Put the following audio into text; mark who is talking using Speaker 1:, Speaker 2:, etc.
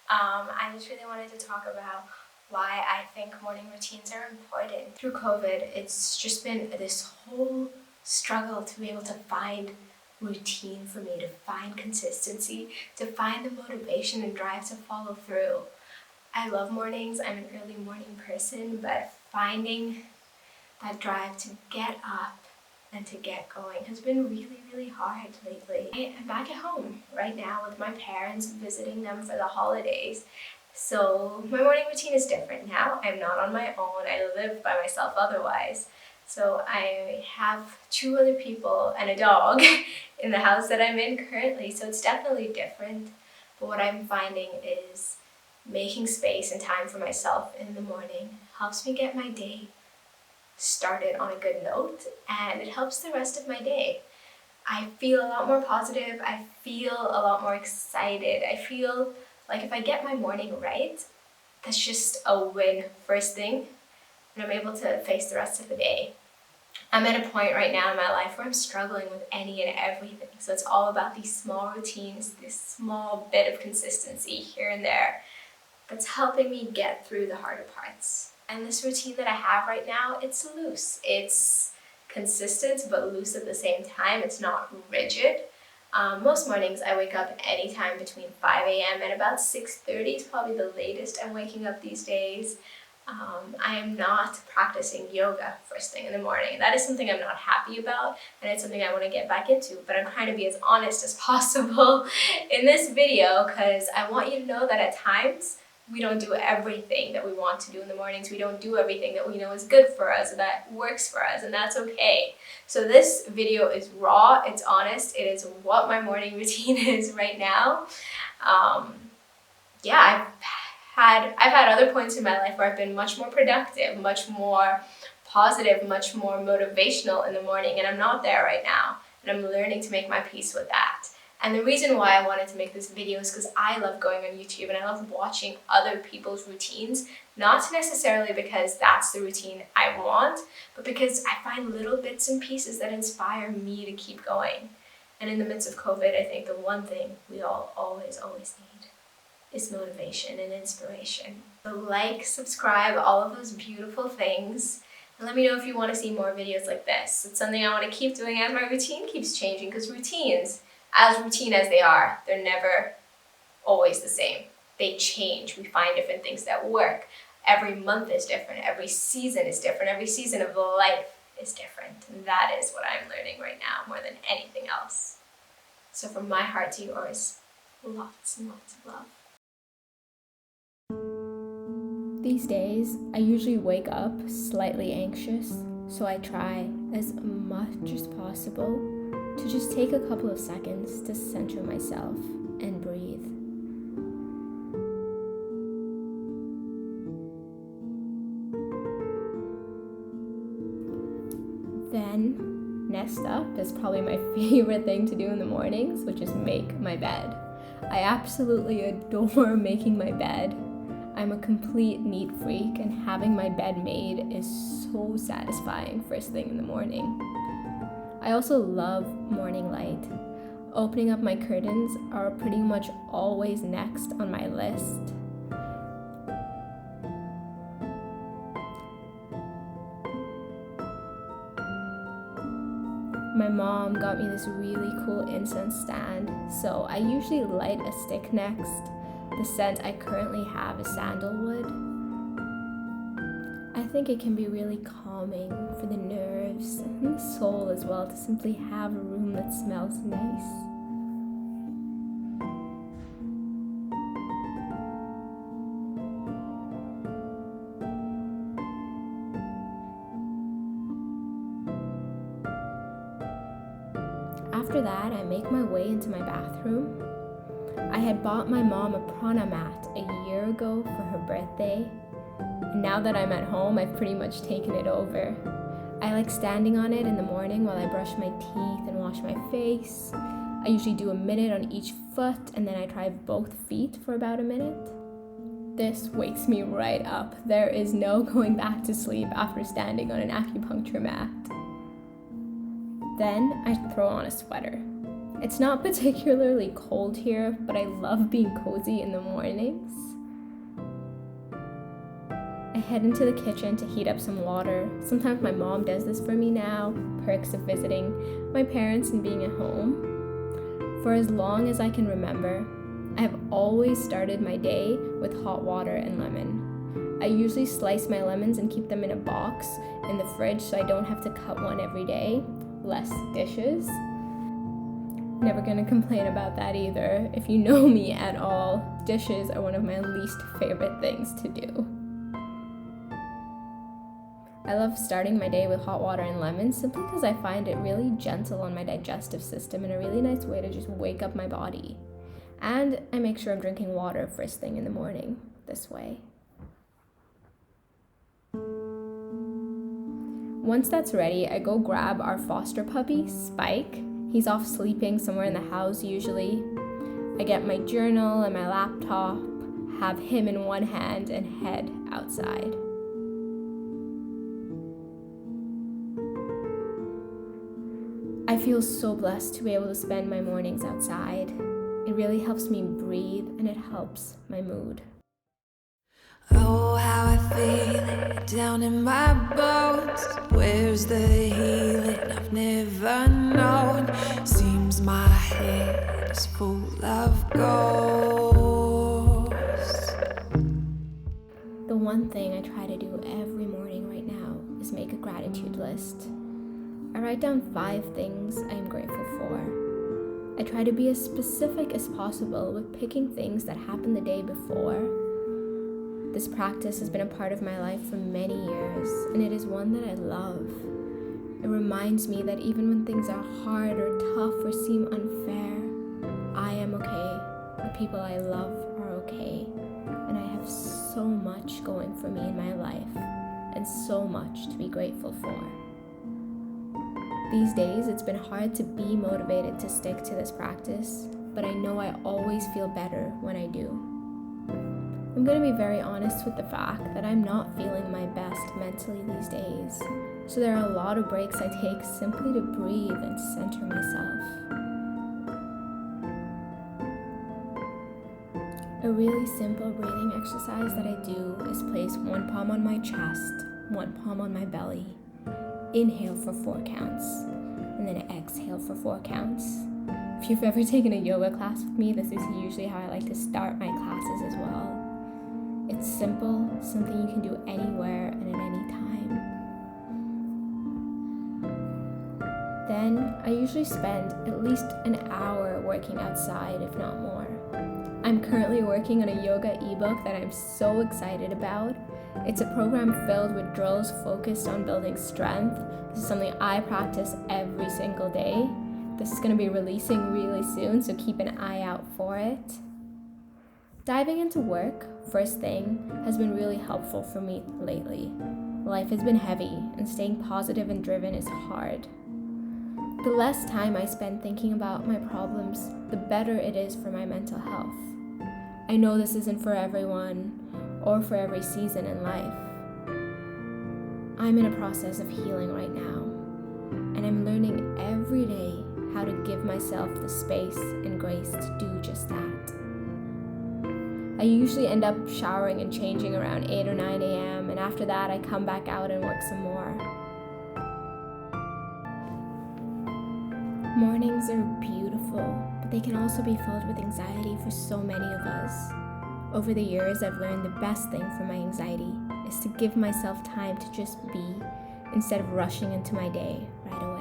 Speaker 1: I just really wanted to talk about why I think morning routines are important. Through COVID, it's just been this whole struggle to be able to find routine for me, to find consistency, to find the motivation and drive to follow through. I love mornings, I'm an early morning person, but finding that drive to get up and to get going has been really, really hard lately. I'm back at home right now with my parents, visiting them for the holidays. So my morning routine is different now. I'm not on my own. I live by myself otherwise. So I have 2 other people and a dog in the house that I'm in currently. So it's definitely different. But what I'm finding is making space and time for myself in the morning helps me get my day started on a good note, and it helps the rest of my day. I feel a lot more positive. I feel a lot more excited. I feel like if I get my morning right, that's just a win first thing, and I'm able to face the rest of the day. I'm at a point right now in my life where I'm struggling with any and everything. So it's all about these small routines, this small bit of consistency here and there that's helping me get through the harder parts. And this routine that I have right now, it's loose. It's consistent but loose at the same time. It's not rigid. Most mornings I wake up anytime between 5 a.m. and about 6:30 is probably the latest I'm waking up these days. I am not practicing yoga first thing in the morning. That is something I'm not happy about, and it's something I want to get back into, but I'm trying to be as honest as possible in this video because I want you to know that at times we don't do everything that we want to do in the mornings. We don't do everything that we know is good for us, that works for us, and that's okay. So this video is raw, it's honest, it is what my morning routine is right now. Yeah, I've had other points in my life where I've been much more productive, much more positive, much more motivational in the morning, and I'm not there right now, and I'm learning to make my peace with that. And the reason why I wanted to make this video is because I love going on YouTube and I love watching other people's routines, not necessarily because that's the routine I want, but because I find little bits and pieces that inspire me to keep going. And in the midst of COVID, I think the one thing we all always need is motivation and inspiration. So like, subscribe, all of those beautiful things. And let me know if you want to see more videos like this. It's something I want to keep doing as my routine keeps changing, because routines, as routine as they are, they're never always the same. They change. We find different things that work. Every month is different. Every season is different. Every season of life is different. And that is what I'm learning right now more than anything else. So from my heart to yours, lots and lots of love.
Speaker 2: These days, I usually wake up slightly anxious, so I try as much as possible to just take a couple of seconds to center myself and breathe. Then, next up is probably my favorite thing to do in the mornings, which is make my bed. I absolutely adore making my bed. I'm a complete neat freak, and having my bed made is so satisfying first thing in the morning. I also love morning light. Opening up my curtains are pretty much always next on my list. My mom got me this really cool incense stand, so I usually light a stick next. The scent I currently have is sandalwood. I think it can be really calming for the nerves and the soul as well to simply have a room that smells nice. After that, I make my way into my bathroom. I had bought my mom a prana mat a year ago for her birthday, and now that I'm at home, I've pretty much taken it over. I like standing on it in the morning while I brush my teeth and wash my face. I usually do a minute on each foot, and then I try both feet for about a minute. This wakes me right up. There is no going back to sleep after standing on an acupuncture mat. Then I throw on a sweater. It's not particularly cold here, but I love being cozy in the mornings. I head into the kitchen to heat up some water. Sometimes my mom does this for me now, perks of visiting my parents and being at home. For as long as I can remember, I have always started my day with hot water and lemon. I usually slice my lemons and keep them in a box in the fridge so I don't have to cut one every day. Less dishes. Never gonna complain about that either. If you know me at all, dishes are one of my least favorite things to do. I love starting my day with hot water and lemon simply because I find it really gentle on my digestive system and a really nice way to just wake up my body. And I make sure I'm drinking water first thing in the morning this way. Once that's ready, I go grab our foster puppy, Spike. He's off sleeping somewhere in the house usually. I get my journal and my laptop, have him in one hand, and head outside. I feel so blessed to be able to spend my mornings outside. It really helps me breathe and it helps my mood.
Speaker 3: Oh, how I feel it down in my bones. Where's the healing I've never known? Seems my head is full of ghosts.
Speaker 2: The one thing I try to do every morning right now is make a gratitude list. I write down 5 things I am grateful for. I try to be as specific as possible with picking things that happened the day before. This practice has been a part of my life for many years, and it is one that I love. It reminds me that even when things are hard or tough or seem unfair, I am okay. The people I love are okay. And I have so much going for me in my life, and so much to be grateful for. These days, it's been hard to be motivated to stick to this practice, but I know I always feel better when I do. I'm going to be very honest with the fact that I'm not feeling my best mentally these days, so there are a lot of breaks I take simply to breathe and center myself. A really simple breathing exercise that I do is place one palm on my chest, one palm on my belly. Inhale for 4 counts, and then exhale for 4 counts. If you've ever taken a yoga class with me, this is usually how I like to start my classes as well. It's simple, something you can do anywhere and at any time. Then, I usually spend at least an hour working outside, if not more. I'm currently working on a yoga ebook that I'm so excited about. It's a program filled with drills focused on building strength. This is something I practice every single day. This is going to be releasing really soon, so keep an eye out for it. Diving into work, first thing, has been really helpful for me lately. Life has been heavy, and staying positive and driven is hard. The less time I spend thinking about my problems, the better it is for my mental health. I know this isn't for everyone, or for every season in life. I'm in a process of healing right now, and I'm learning every day how to give myself the space and grace to do just that. I usually end up showering and changing around 8 or 9 a.m., and after that I come back out and work some more. Mornings are beautiful, but they can also be filled with anxiety for so many of us. Over the years, I've learned the best thing for my anxiety is to give myself time to just be instead of rushing into my day right away.